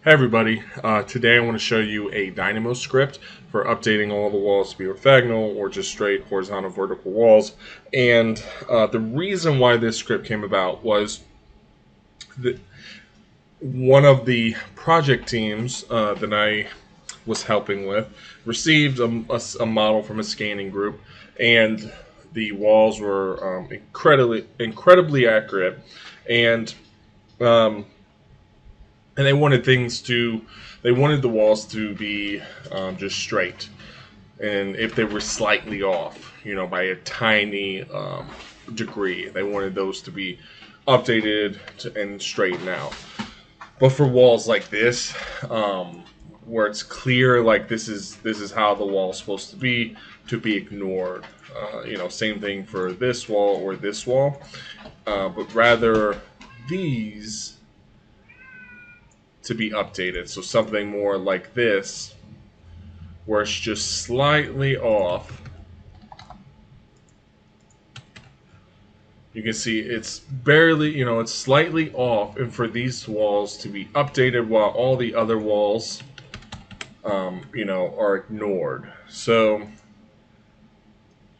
Hey everybody, today I want to show you a Dynamo script for updating all the walls to be orthogonal or just straight horizontal vertical walls. And the reason why this script came about was that one of the project teams that I was helping with received a model from a scanning group, and the walls were incredibly accurate, and um, and they wanted the walls to be just straight, and if they were slightly off, by a tiny degree, they wanted those to be updated and straightened out. But for walls like this, where it's clear like this is how the wall's supposed to be ignored. Same thing for this wall or this wall, but rather these to be updated. So something more like this, where it's just slightly off. You can see it's barely, it's slightly off, and for these walls to be updated while all the other walls, are ignored. So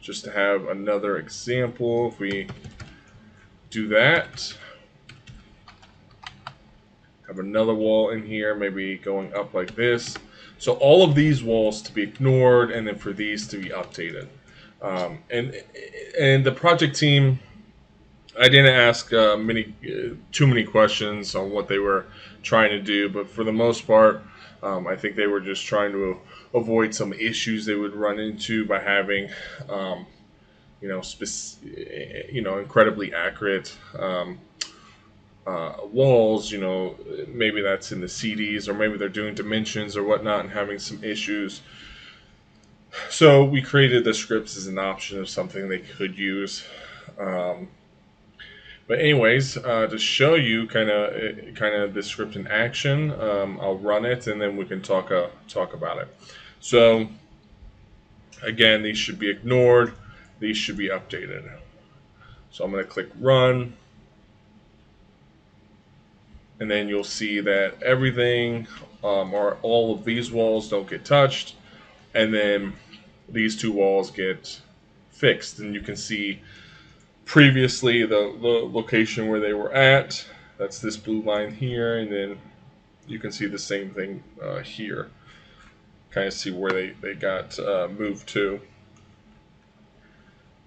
just to have another example, if we do that, have another wall in here, maybe going up like this. So all of these walls to be ignored, and then for these to be updated. And the project team, I didn't ask too many questions on what they were trying to do, but for the most part, I think they were just trying to avoid some issues they would run into by having, incredibly accurate walls. Maybe that's in the CDs, or maybe they're doing dimensions or whatnot and having some issues. So we created the scripts as an option of something they could use. But anyways, to show you kind of the script in action, I'll run it and then we can talk about it. So again, these should be ignored. These should be updated. So I'm going to click run. And then you'll see that everything, or all of these walls don't get touched. And then these two walls get fixed. And you can see previously the location where they were at. That's this blue line here. And then you can see the same thing here. Kind of see where they got moved to.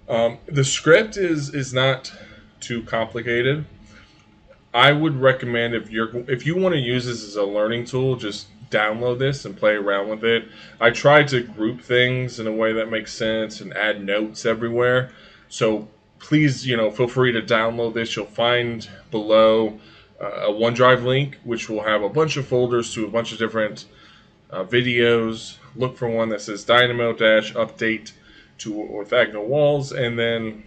The script is not too complicated. I would recommend, if you want to use this as a learning tool, just download this and play around with it. I tried to group things in a way that makes sense and add notes everywhere. So please, feel free to download this. You'll find below a OneDrive link, which will have a bunch of folders to a bunch of different videos. Look for one that says Dynamo-update to orthogonal walls, and then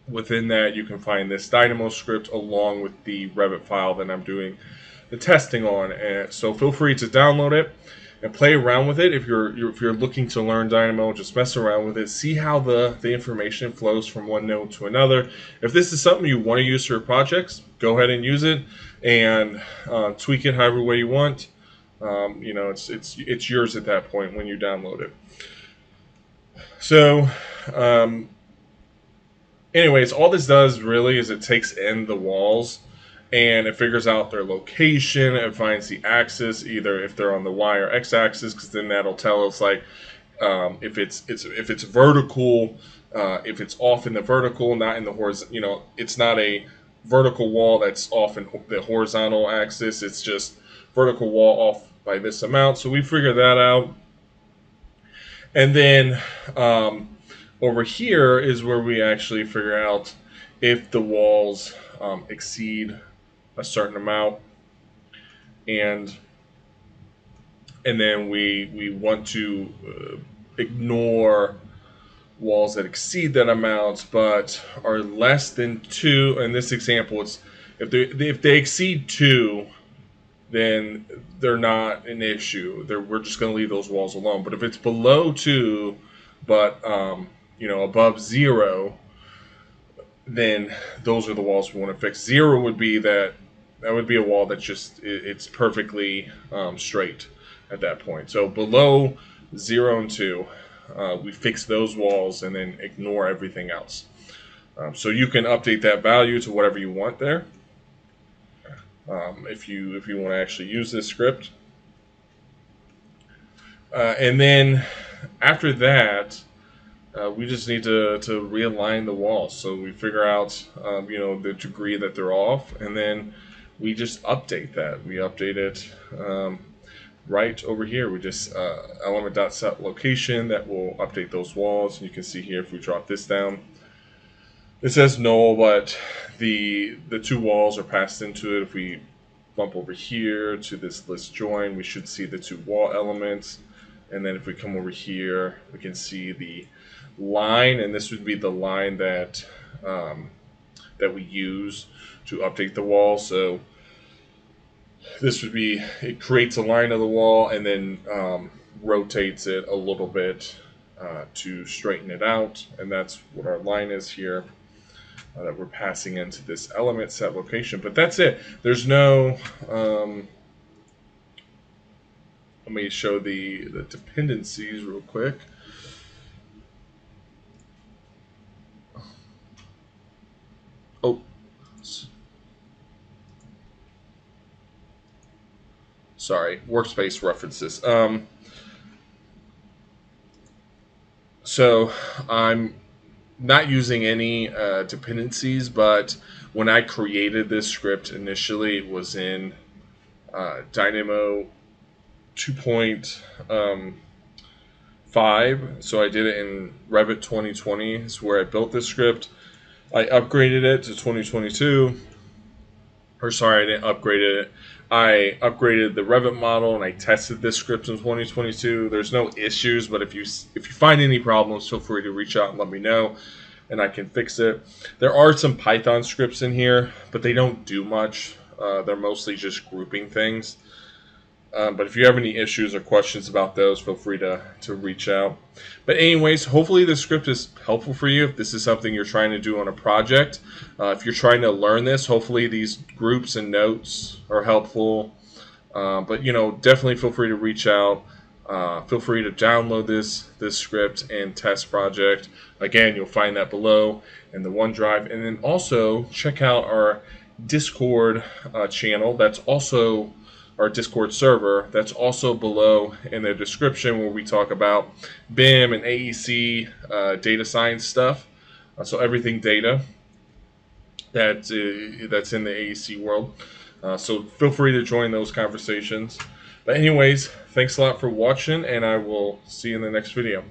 within that, you can find this Dynamo script along with the Revit file that I'm doing the testing on. And so feel free to download it and play around with it. If you're looking to learn Dynamo, just mess around with it. See how the information flows from one node to another. If this is something you want to use for your projects, go ahead and use it and tweak it however way you want. It's yours at that point when you download it. So. Anyways, all this does really is it takes in the walls and it figures out their location. It finds the axis, either if they're on the Y or X axis, because then that'll tell us like if it's vertical, if it's off in the vertical, not in the horizontal. It's not a vertical wall that's off in the horizontal axis. It's just vertical wall off by this amount. So we figure that out, and then. Over here is where we actually figure out if the walls exceed a certain amount, and then we want to ignore walls that exceed that amount but are less than 2. In this example, it's if they exceed 2, then they're not an issue. We're just going to leave those walls alone. But if it's below 2 but above 0, then those are the walls we want to fix. 0 would be that that would be a wall that's just it's perfectly straight at that point. So below 0 and 2, we fix those walls and then ignore everything else. So you can update that value to whatever you want there. If you want to actually use this script, and then after that, we just need to realign the walls. So we figure out the degree that they're off, and then we just update that. We update it right over here. We just element.set location that will update those walls. And you can see here if we drop this down, it says null, but the two walls are passed into it. If we bump over here to this list join, we should see the two wall elements. And then if we come over here, we can see the line, and this would be the line that that we use to update the wall. So this would be, it creates a line of the wall and then rotates it a little bit to straighten it out, and that's what our line is here. That we're passing into this element set location, but that's it. There's no let me show the dependencies real quick. Oh, sorry, workspace references. So I'm not using any dependencies, but when I created this script initially, it was in Dynamo 2.5. So I did it in Revit 2020 is where I built this script. I upgraded it to 2022. Or sorry, I didn't upgrade it. I upgraded the Revit model and I tested this script in 2022. There's no issues, but if you find any problems, feel free to reach out and let me know, and I can fix it. There are some Python scripts in here, but they don't do much. They're mostly just grouping things. But if you have any issues or questions about those, feel free to reach out. But anyways, hopefully this script is helpful for you if this is something you're trying to do on a project. If you're trying to learn this, hopefully these groups and notes are helpful. But definitely feel free to reach out. Feel free to download this script and test project. Again, you'll find that below in the OneDrive. And then also check out our Discord channel. That's also our Discord server. That's also below in the description, where we talk about BIM and AEC data science stuff. So everything data that's in the AEC world. So feel free to join those conversations. But anyways, thanks a lot for watching, and I will see you in the next video.